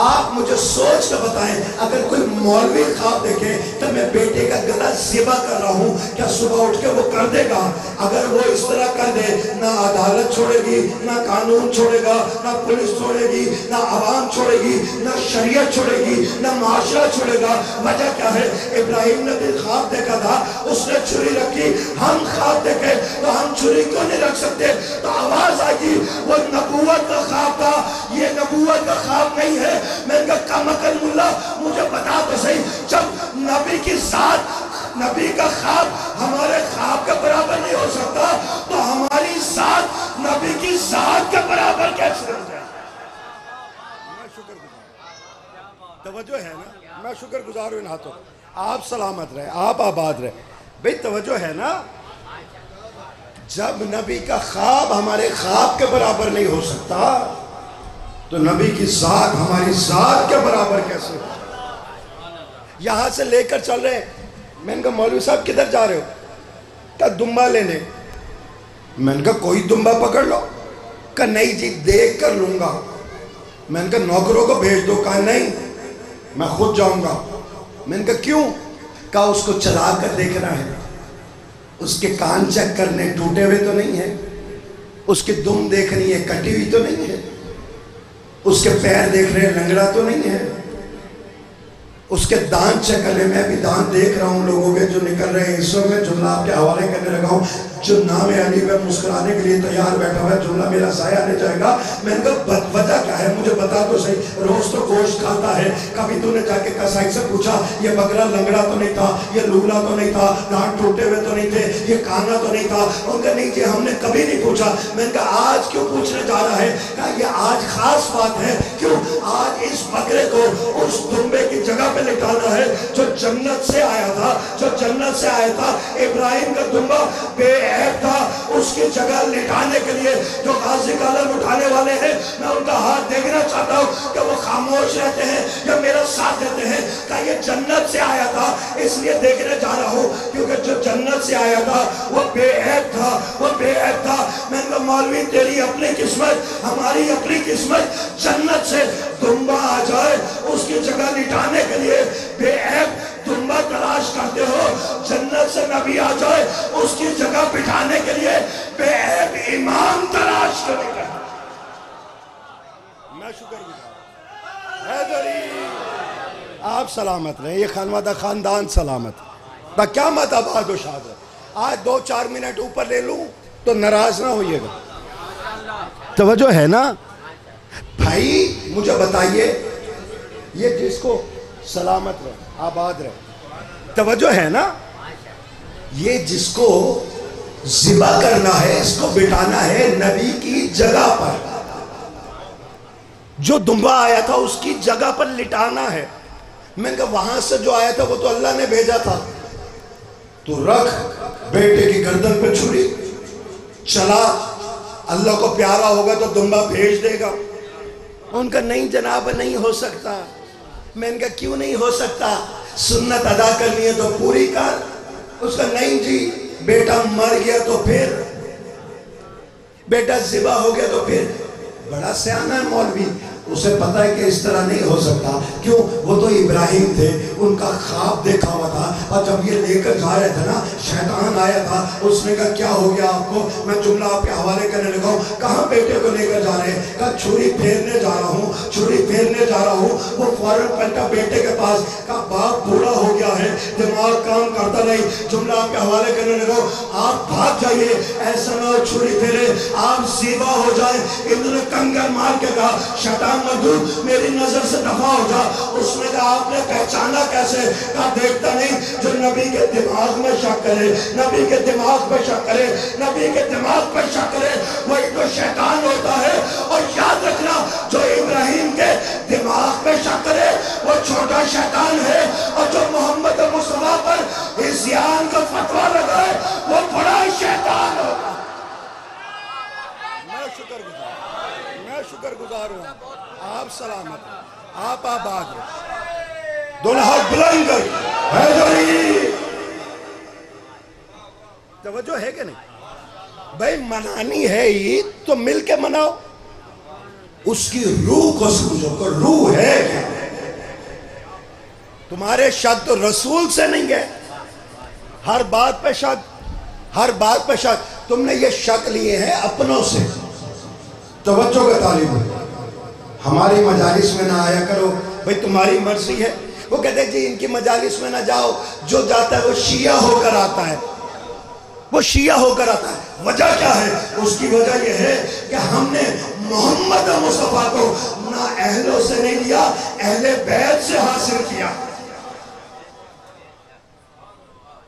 [SPEAKER 1] آپ مجھے سوچ کے بتائیں، اگر کوئی مولوی خواب دیکھے تو میں بیٹے کا گلا ذبح کر رہا ہوں، کیا صبح اٹھ کے وہ کر دے گا؟ اگر وہ اس طرح کر دے، نہ عدالت چھوڑے گی، نہ قانون چھوڑے گا، نہ پولیس چھوڑے گی، نہ عوام چھوڑے گی، نہ شریعت چھوڑے گی، نہ معاشرہ چھوڑے گا۔ وجہ کیا ہے؟ ابراہیم نے بھی خواب دیکھا تھا، اس نے چھری رکھی۔ ہم خواب دیکھے تو ہم چھری کیوں نہیں رکھ سکتے؟ تو آواز آئی گی، وہ نبوت کا خواب تھا، یہ نبوت کا خواب نہیں ہے۔ میں نے کہا کم عقل ملا، مجھے بتا تو صحیح، جب نبی کی ذات، نبی کا خواب ہمارے خواب کے برابر نہیں ہو سکتا، تو ہماری ذات نبی کی ذات کے برابر کیسے ہو جائے؟ میں شکر گزار، توجہ ہے نا؟ میں شکر گزار ہوں ان ہاتھوں، آپ سلامت رہے، آپ آباد رہے۔ بھئی توجہ ہے نا؟ جب نبی کا خواب ہمارے خواب کے برابر نہیں ہو سکتا تو نبی کی ذات ہماری ذات کے برابر کیسے ہو؟ یہاں سے لے کر چل رہے ہیں۔ میں نے کہا مولوی صاحب کدھر جا رہے ہو؟ کہا دمبا لینے۔ میں نے کہا کوئی دمبا پکڑ لو۔ کہا نہیں جی دیکھ کر لوں گا۔ میں نے کہا نوکروں کو بھیج دو۔ کہا نہیں میں خود جاؤں گا۔ میں نے کہا کیوں؟ کہا اس کو چلا کر دیکھنا ہے، اس کے کان چیک کرنے ٹوٹے ہوئے تو نہیں ہے، اس کی دم دیکھنی ہے کٹی ہوئی تو نہیں ہے، اس کے پیر دیکھ رہے ہیں لنگڑا تو نہیں ہے، اس کے دانت چیک کرنے۔ میں بھی دانت دیکھ رہا ہوں لوگوں کے جو نکل رہے ہیں۔ اس وقت میں جملہ آپ کے حوالے کرنے لگا ہوں، جو نام علی پہ مسکرانے کے لیے تیار بیٹھا ہوا ہے، جملہ میرا ضائع نہیں جائے گا۔ میں نے کہا وجہ کیا ہے مجھے بتا تو صحیح، روز تو گوشت کھاتا ہے، کبھی تو نے جا کے کسائی سے پوچھا یہ بکرا لنگڑا تو نہیں تھا، یہ لولا تو نہیں تھا، دانت ٹوٹے ہوئے تو نہیں تھے، یہ کانا تو نہیں تھا؟ ان کا نہیں جی ہم نے کبھی نہیں پوچھا۔ میں نے کہا آج کیوں پوچھنے جا رہا ہے؟ کہا یہ آج خاص بات ہے۔ کیوں؟ آج اس بکرے کو اس دمبے کی جگہ پہ لٹانا ہے جو جنت سے آیا تھا، جو جنت سے آیا تھا۔ ابراہیم کا دمبا بے عیب تھا، اس کی جگہ لٹانے کے لیے جو غازی کا علم اٹھانے والے ہیں میں ان کا ہاتھ دیکھنا چاہتا ہوں کہ وہ خاموش رہتے ہیں یا میرا ساتھ دیتے ہیں۔ کہ یہ جنت سے آیا تھا اس لیے دیکھنے جا رہا ہوں، کیونکہ جو جنت سے آیا تھا وہ بے عیب تھا، وہ بے عیب تھا۔ میں نے کہا مولوی تیری اپنی قسمت، ہماری اپنی قسمت، جنت سے دمبا آ جائے اس کی جگہ لٹانے کے لیے بے عیب دمبا تلاش کرتے ہو، جنت سے نبی آ جائے اس کی جگہ بٹھانے کے لیے بے عیب امام تلاش کرتے ہیں۔ میں شکر گزار حیدری، آپ سلامت رہیں، یہ خانوادہ خاندان سلامت، با کیا مت آباد و شاد ہے۔ آج 2-4 منٹ اوپر لے لوں تو ناراض نہ ہوئیے گا، توجہ ہے نا؟ بھائی مجھے بتائیے، یہ جس کو سلامت رہے آباد رہے، توجہ ہے نا؟ یہ جس کو ذبح کرنا ہے، اس کو بٹھانا ہے نبی کی جگہ پر، جو دمبا آیا تھا اس کی جگہ پر لٹانا ہے۔ میں نے کہا وہاں سے جو آیا تھا وہ تو اللہ نے بھیجا تھا، تو رکھ بیٹے کی گردن پہ چھری، چلا، اللہ کو پیارا ہوگا تو دمبا بھیج دے گا۔ ان کا نہیں جناب نہیں ہو سکتا۔ میں نے کہا کیوں نہیں ہو سکتا؟ سنت ادا کرنی ہے تو پوری کر۔ اس کا نہیں جی بیٹا مر گیا تو پھر، بیٹا ذبح ہو گیا تو پھر۔ بڑا سیانہ ہے مولوی، اسے پتہ ہے کہ اس طرح نہیں ہو سکتا۔ کیوں؟ وہ تو ابراہیم تھے، ان کا خواب دیکھا ہوا تھا، اور جب یہ لے کر جا رہے تھے نا شیطان آیا تھا، اس نے کہا کیا ہو گیا آپ کو؟ میں جملہ آپ کے حوالے کرنے لگا ہوں، کہاں بیٹے کو لے کر جا رہے ہیں؟ کہا چھری پھیرنے جا رہا ہوں، چھری پھیرنے جا رہا ہوں۔ وہ فوراً پلٹا بیٹے کے پاس، کہا باپ بوڑھا ہو گیا ہے، دماغ کام کرتا نہیں۔ جملہ آپ کے حوالے کرنے لگا ہوں، آپ بھاگ جائیے، ایسا نہ ہو چھری پھیرے آپ ذبح ہو جائیں۔ انہوں نے کنگن مار کے کہا شیطان مردود میری نظر سے دفع ہو جا۔ اس نے کہا آپ نے پہچانا کیسے؟ کہا دیکھتا نہیں، جو نبی کے دماغ میں شک کرے، نبی کے دماغ پہ شک کرے، نبی کے دماغ پہ شک کرے، وہی تو شیطان ہوتا ہے۔ اور یاد رکھنا جو ابراہیم کے دماغ پہ شک کرے وہ چھوٹا شیطان ہے، اور جو محمد مصطفیٰ پر عصیان کا فتویٰ لگائے وہ بڑا شیطان ہوگا۔ میں شکر گزار ہوں، آپ سلامت، آپ آباد ہیں، دونوں ہاتھ بلند کر حیدری۔ توجہ ہے کہ نہیں؟ بھائی منانی ہے عید تو مل کے مناؤ، اس کی روح کو سمجھو کہ روح ہے کیا. تمہارے شک تو رسول سے نہیں گئے. ہر بات پہ شک، ہر بات پہ شک. تم نے یہ شک لیے ہیں اپنوں سے. توجہ کا طالب ہو، ہماری مجالس میں نہ آیا کرو. بھئی تمہاری مرضی ہے. وہ کہتے ہیں جی ان کی مجالس میں نہ جاؤ، جو جاتا ہے وہ شیعہ ہو کر آتا ہے، وہ شیعہ ہو کر آتا ہے. وجہ کیا ہے؟ اس کی وجہ یہ ہے کہ ہم نے محمد مصطفیٰ کو نہ اہلوں سے نہیں لیا، اہل بیت سے حاصل کیا.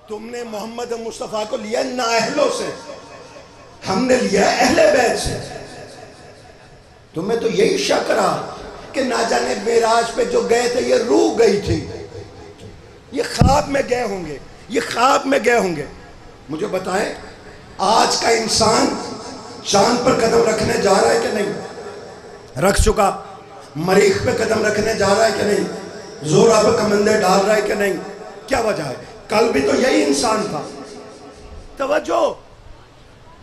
[SPEAKER 1] تم نے محمد مصطفیٰ کو لیا نہ اہلوں سے، ہم نے لیا اہل بیت سے. تمہیں تو یہی شک رہا کہ نہ جانے معراج پہ جو گئے تھے یہ روح گئی تھی، یہ خواب میں گئے ہوں گے، یہ خواب میں گئے ہوں گے. مجھے بتائیں آج کا انسان چاند پر قدم رکھنے جا رہا ہے کہ نہیں؟ رکھ چکا. مریخ پہ قدم رکھنے جا رہا ہے کہ نہیں؟ زورا پہ کمندے ڈال رہا ہے کہ نہیں؟ کیا وجہ ہے؟ کل بھی تو یہی انسان تھا. توجہ،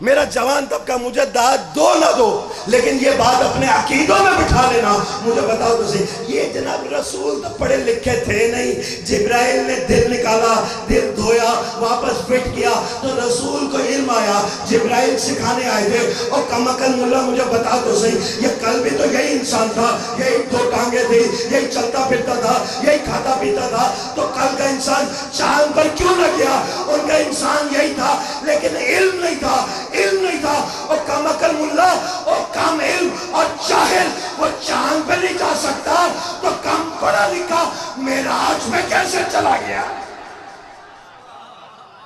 [SPEAKER 1] میرا جوان طبقہ مجھے داد دو نہ دو، لیکن یہ بات اپنے عقیدوں میں بٹھا لینا. مجھے بتاؤ تو صحیح، یہ جناب رسول تو پڑھے لکھے تھے نہیں. جبرائیل نے دل نکالا، دل دھویا، واپس فٹ کیا تو رسول کو علم آیا. جبرائیل سکھانے آئے تھے. اور کم عقل ملا مجھے بتا تو صحیح، یہ کل بھی تو یہی انسان تھا، یہی دو ٹانگیں تھی، یہی چلتا پھرتا تھا، یہی کھاتا پیتا تھا. تو کل کا انسان چاند پر کیوں نہ گیا؟ ان کا انسان یہی تھا، لیکن علم نہیں تھا، علم نہیں تھا. اور کم عقل ملا اور کم علم اور جاہل وہ چاند پہ نہیں جا سکتا، تو کم پڑھا لکھا معراج میں کیسے چلا گیا؟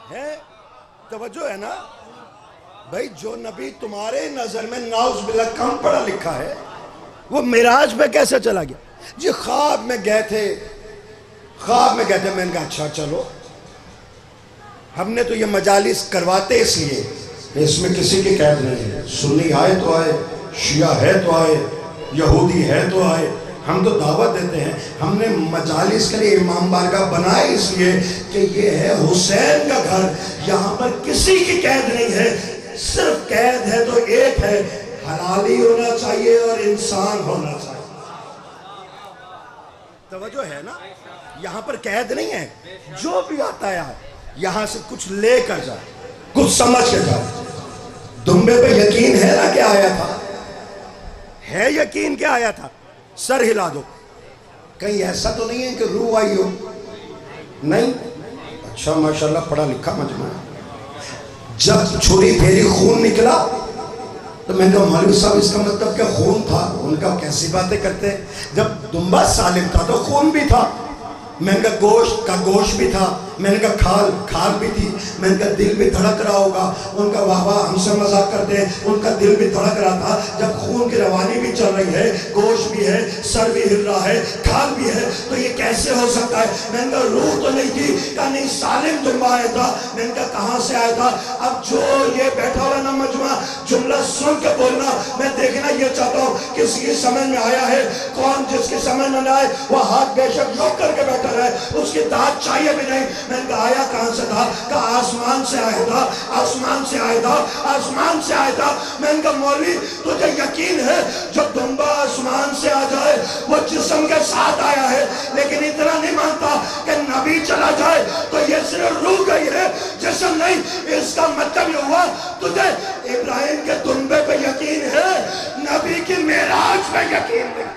[SPEAKER 1] ہے توجہ ہے نا بھائی. جو نبی تمہارے نظر میں ناؤز باللہ کم پڑھا لکھا ہے، وہ معراج پہ کیسے چلا گیا؟ جی خواب میں گئے تھے، خواب میں گئے تھے. میں نے کہا اچھا چلو، ہم نے تو یہ مجالس کرواتے اس لیے اس میں کسی کی قید نہیں ہے. سنی آئے تو آئے، شیعہ ہے تو آئے، یہودی ہے تو آئے. ہم تو دعوت دیتے ہیں. ہم نے مجالس کے لیے امام بارگاہ بنائے اس لیے کہ یہ ہے حسین کا گھر. یہاں پر کسی کی قید نہیں ہے. صرف قید ہے تو ایک ہے، حلالی ہونا چاہیے اور انسان ہونا چاہیے. توجہ ہے نا؟ یہاں پر قید نہیں ہے. جو بھی آتا ہے یہاں سے کچھ لے کر جائے، کچھ سمجھ کے جائے. دمبے پہ یقین ہے نا کہ آیا تھا؟ ہے یقین کہ آیا تھا؟ سر ہلا دو. کہیں ایسا تو نہیں ہے کہ روح آئی ہو؟ نہیں. اچھا ماشاءاللہ پڑھا لکھا مجمع. جب چھری پھیری خون نکلا تو میں نے کہا مولوی صاحب اس کا مطلب کیا خون تھا؟ ان کا کیسی باتیں کرتے. جب دمبا سالم تھا تو خون بھی تھا. میں نے کہا گوشت کا گوشت بھی تھا. میں نے کہا کھال بھی تھی. میں نے کہا دل بھی دھڑک رہا ہوگا. ان کا واہ واہ ہم سے مذاق کرتے ہیں، ان کا دل بھی دھڑک رہا تھا. جب خون کی روانی بھی چل رہی ہے، گوشت بھی ہے، سر بھی ہل رہا ہے، کھال بھی ہے، تو یہ کیسے ہو سکتا ہے؟ میں نے کہا روح تو نہیں تھی. کہا نہیں سالم دمبا آیا تھا. میں نے کہا کہاں سے آیا تھا؟ اب جو یہ بیٹھا ہوا نا مجمع، جملہ سن کے بولنا. میں دیکھنا یہ چاہتا ہوں کسی کی سمجھ میں آیا ہے. کون جس کی سمجھ میں نہ آئے وہ ہاتھ بے شک یوں کر کے بیٹھا رہے، اس کی داد چاہیے بھی نہیں. میں نے کہا آیا کہاں سے تھا؟ کہا آسمان سے آیا تھا، آسمان سے آیا تھا، آسمان سے آیا تھا. میں نے کہا مولوی تجھے یقین ہے جو دمبا آسمان سے آ جائے وہ جسم کے ساتھ آیا ہے، لیکن اتنا نہیں مانتا کہ نبی چلا جائے تو یہ صرف روح گئی ہے، جسم نہیں. اس کا مطلب یہ ہوا تجھے ابراہیم کے دمبے پہ یقین ہے، نبی کی معراج پہ یقین نہیں.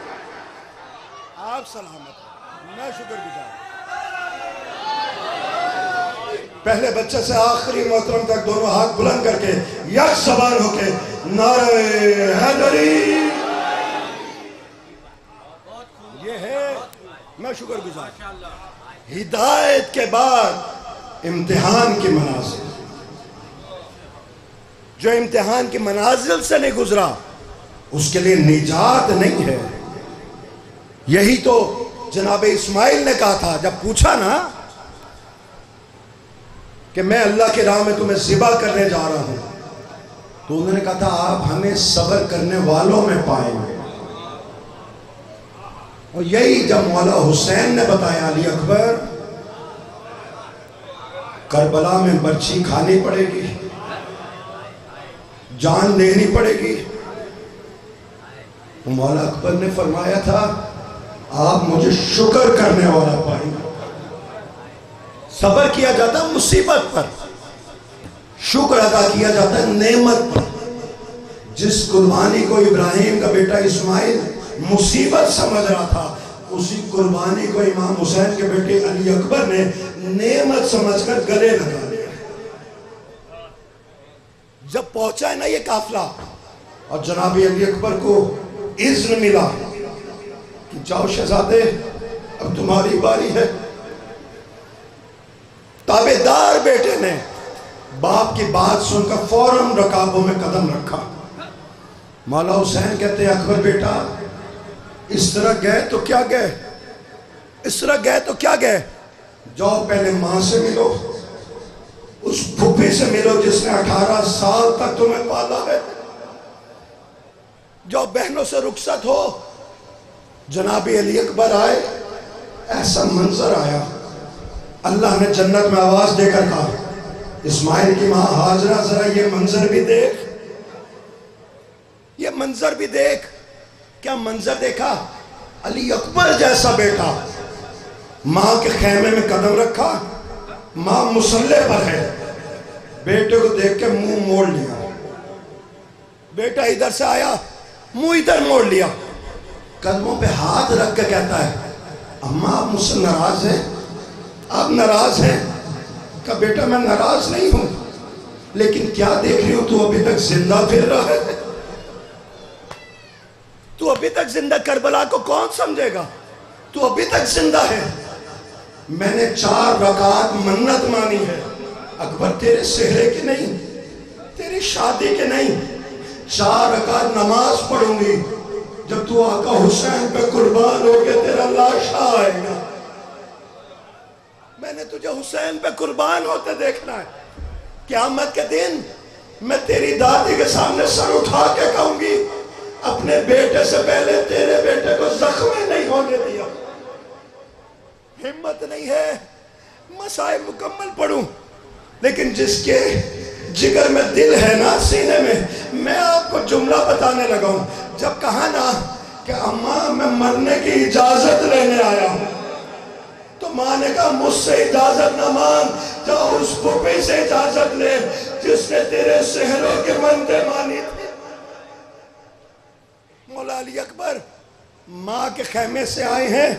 [SPEAKER 1] آپ سلامت. میں شکر گزار. پہلے بچے سے آخری محترم تک دونوں ہاتھ بلند کر کے یک زبان ہو کے نعرہ حیدری. یہ ہے میں شکر گزار. ہدایت کے بعد امتحان کی منازل. جو امتحان کی منازل سے نہیں گزرا اس کے لیے نجات نہیں ہے. یہی تو جناب اسماعیل نے کہا تھا جب پوچھا نا کہ میں اللہ کی راہ میں تمہیں ذبح کرنے جا رہا ہوں، تو انہوں نے کہا تھا آپ ہمیں صبر کرنے والوں میں پائیں گے. اور یہی جب مولا حسین نے بتایا علی اکبر کربلا میں برچھی کھانی پڑے گی، جان دینی پڑے گی، مولا اکبر نے فرمایا تھا آپ مجھے شکر کرنے والا پائیں گے۔ صبر کیا جاتا مصیبت پر، شکر ادا کیا جاتا ہے نعمت پر۔ جس قربانی کو ابراہیم کا بیٹا اسماعیل مصیبت سمجھ رہا تھا، اسی قربانی کو امام حسین کے بیٹے علی اکبر نے نعمت سمجھ کر گلے لگا لیا۔ جب پہنچا ہے نا یہ قافلہ اور جناب علی اکبر کو اذن ملا کہ جاؤ شہزادے اب تمہاری باری ہے، تابعدار بیٹے نے باپ کی بات سن کر فوراً رکابوں میں قدم رکھا۔ مولا حسین کہتے ہیں اکبر بیٹا اس طرح گئے تو کیا گئے، اس طرح گئے تو کیا گئے، جاؤ پہلے ماں سے ملو، اس پھوپھی سے ملو جس نے 18 سال تک تمہیں پالا ہے، جاؤ بہنوں سے رخصت ہو۔ جناب علی اکبر آئے، ایسا منظر آیا، اللہ نے جنت میں آواز دے کر کہا اسماعیل کی ماں ہاجرہ ذرا یہ منظر بھی دیکھ، یہ منظر بھی دیکھ۔ کیا منظر دیکھا؟ علی اکبر جیسا بیٹا ماں کے خیمے میں قدم رکھا، ماں مصلح پر ہے، بیٹے کو دیکھ کے منہ موڑ لیا، بیٹا ادھر سے آیا منہ ادھر موڑ لیا، قدموں پہ ہاتھ رکھ کے کہتا ہے اماں آپ مجھ سے ناراض ہیں، آپ ناراض ہیں؟ کہا بیٹا میں ناراض نہیں ہوں، لیکن کیا دیکھ رہی ہوں تو ابھی تک زندہ پھر رہا ہے، تو ابھی تک زندہ، کربلا کو کون سمجھے گا، تو ابھی تک زندہ ہے۔ میں نے 4 رکعت منت مانی ہے، اکبر تیرے سہرے کی نہیں، تیری شادی کے نہیں، 4 رکعت نماز پڑھوں گی، جب تو آقا حسین پہ قربان ہو کے تیرا لاشا آئے گا، میں نے تجھے حسین پہ قربان ہوتے دیکھنا ہے۔ قیامت کے دن میں تیری دادی کے سامنے سر اٹھا کے کہوں گی اپنے بیٹے سے پہلے تیرے بیٹے کو زخم نہیں ہونے دیا۔ ہمت نہیں ہے مسائل مکمل پڑھوں، لیکن جس کے جگر میں دل ہے نا سینے میں آپ کو جملہ بتانے لگا ہوں۔ جب کہا نا کہ اماں میں مرنے کی اجازت لینے آیا ہوں، تو ماں نے کہا مجھ سے اجازت نہ مانگ، جاؤ اس پھوپھی سے اجازت لے جس نے تیرے سہروں کے منتیں مانی تھی۔ مولا علی اکبر ماں کے خیمے سے آئے ہیں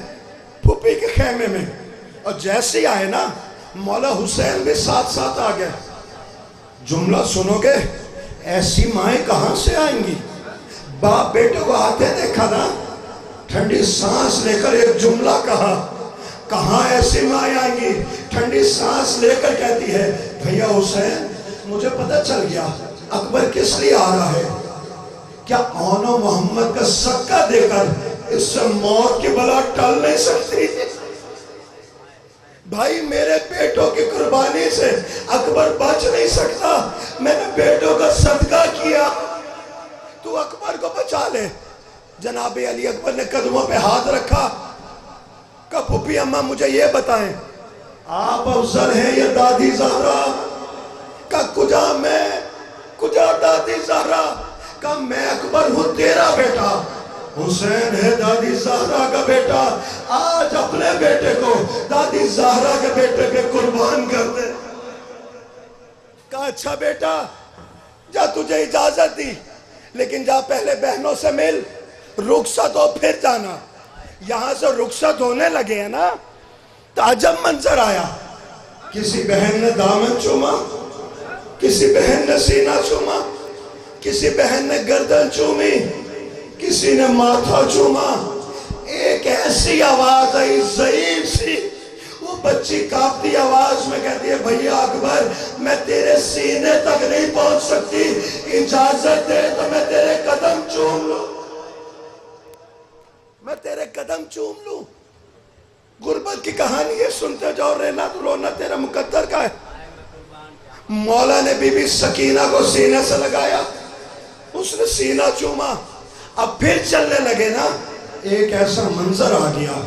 [SPEAKER 1] پھوپھی کے خیمے میں، اور جیسے ہی آئے نا مولا حسین بھی ساتھ ساتھ آ گئے۔ جملہ سنو گے، ایسی مائیں کہاں سے آئیں گی؟ باپ بیٹے کو آتے دیکھا نا، ٹھنڈی سانس لے کر ایک جملہ کہا، کہاں ایسی مائیں آئیں گی؟ ٹھنڈی سانس لے کر کہتی ہے بھیا حسین مجھے پتہ چل گیا اکبر کس لیے آ رہا ہے، کیا آن و محمد کا صدقہ دے کر اس سے موت کی بلا ٹل نہیں سکتی؟ بھائی میرے بیٹوں کی قربانی سے اکبر بچ نہیں سکتا، میں نے بیٹوں کا صدقہ کیا، تو اکبر کو بچا لے۔ جناب علی اکبر نے قدموں پہ ہاتھ رکھا، کہا پھوپھی اماں مجھے یہ بتائیں آپ افضل ہیں یا دادی زہرا؟ کہا کجا میں، کجا دادی زہرا؟ کہا میں اکبر ہوں تیرا بیٹا، حسین ہے دادی زہرا کا بیٹا، آج اپنے بیٹے کو دادی زہرا کے بیٹے پہ قربان کر دے۔ کہا اچھا بیٹا جا تجھے اجازت دی، لیکن جا پہلے بہنوں سے مل، رخصت ہو پھر جانا۔ یہاں سے رخصت ہونے لگے ہیں نا تو عجب منظر آیا، کسی بہن نے دامن چوما، کسی بہن نے سینہ چوما، کسی بہن نے گردن چومی، کسی نے ماتھا چوما، ایک ایسی آواز آئی ضعیف سی، وہ بچی کانپتی آواز میں کہتی ہے بھیا اکبر میں تیرے سینے تک نہیں پہنچ سکتی، اجازت دے تو میں تیرے قدم چوم لوں، میں تیرے قدم چوم لوں۔ غربت کی کہانی ہے، سنتے جاؤ، رہنا تو رونا تیرا مقدر کا ہے۔ مولا نے بی بی سکینہ کو سینے سے لگایا، اس نے سینہ چوما، اب پھر چلنے لگے نا، ایک ایسا منظر آ گیا،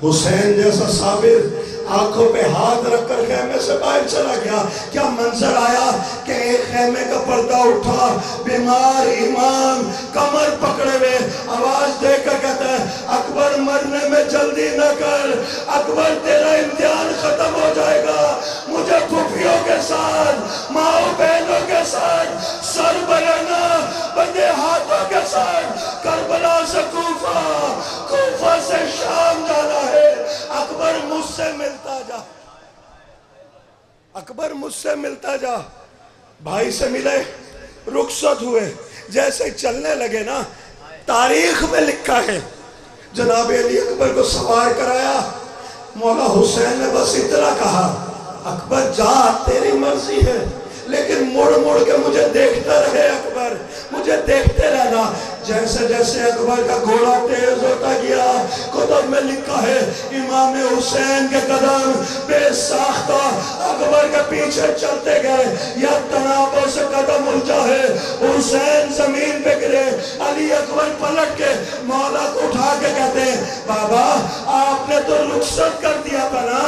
[SPEAKER 2] حسین جیسا صابر آنکھوں پہ ہاتھ رکھ کر خیمے سے باہر چلا گیا. کیا منظر آیا کہ ایک خیمے کا پردہ اٹھا, بیمار امام کمر پکڑے ہوئے آواز دے کر کہتا ہے اکبر مرنے میں جلدی نہ کر, اکبر تیرا امتحان ختم ہو جائے گا. مجھے پھوپھیوں کے ساتھ, ماؤں بہنوں کے ساتھ, سر بلانا بندے ہاتھوں کے ساتھ کربلا سے کوفہ, کوفہ سے شام جانا ہے. اکبر مجھ سے ملتا جا, اکبر مجھ سے ملتا جا. بھائی سے ملے, رخصت ہوئے, جیسے چلنے لگے نا, تاریخ میں لکھا ہے جناب علی اکبر کو سوار کرایا. مولا حسین نے بس اتنا کہا اکبر جا تیری مرضی ہے, لیکن مڑ مڑ کے مجھے دیکھتا رہے اکبر, مجھے دیکھتے رہنا. جیسے جیسے اکبر کا گھوڑا تیز ہوتا گیا, کتب میں لکھا ہے امام حسین کے قدم بے ساختہ اکبر کے پیچھے چلتے گئے. یا تنابوں سے قدم الجھا ہے, حسین زمین پہ گرے. علی اکبر پلٹ کے مولا کو اٹھا کے کہتے ہیں بابا آپ نے تو رخصت کر دیا تھا نا,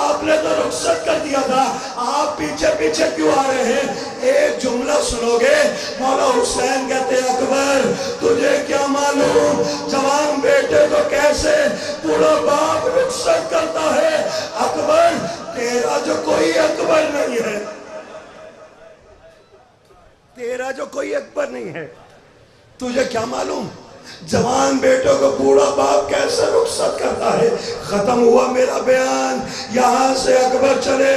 [SPEAKER 2] آپ نے تو رخصت کر دیا تھا, آپ پیچھے پیچھے کیوں آ رہے ہیں؟ ایک جملہ سنو گے. مولا حسین کہتے ہیں اکبر تجھے کیا معلوم جوان بیٹے کو کیسے بوڑھا باپ رخصت کرتا ہے. اکبر تیرا جو کوئی اکبر نہیں ہے, تیرا جو کوئی اکبر نہیں ہے, تجھے کیا معلوم جوان بیٹوں کو بوڑھا باپ کیسے رخصت کرتا ہے. ختم ہوا میرا بیان. یہاں سے اکبر چلے,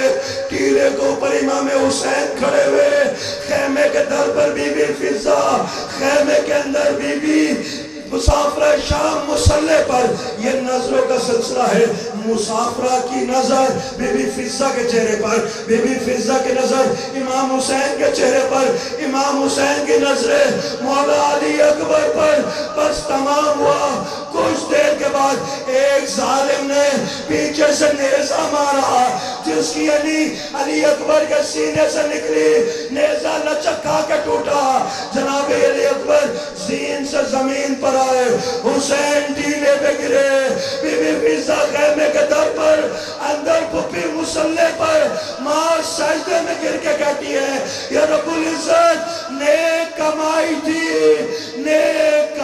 [SPEAKER 2] ٹیلے کو اوپر امام حسین کھڑے ہوئے, خیمے کے در پر بی بی فضہ, خیمے کے اندر بی بی مسافرہ شام مسلح پر. یہ نظروں کا سلسلہ ہے. مسافرہ کی نظر بی بی فضہ کے چہرے پر, بی بی فضہ کی نظر امام حسین کے چہرے پر, امام حسین کی نظریں مولا علی اکبر پر. بس تمام ہوا. کچھ دیر کے بعد ایک ظالم نے پیچھے سے نیزہ مارا, جس کی علی اکبر کے سینے سے نکلی. نیزہ لچک کھا کے ٹوٹا. جناب علی اکبر زین سے زمین پر آئے, حسین ٹیلے پہ گرے, بی بی فضہ خیمے کے در پر, اندر پھپھی مسلح پر, ماں سجدے میں گر کے کہتی ہے یا رب العزت نیک کمائی تھی, نیک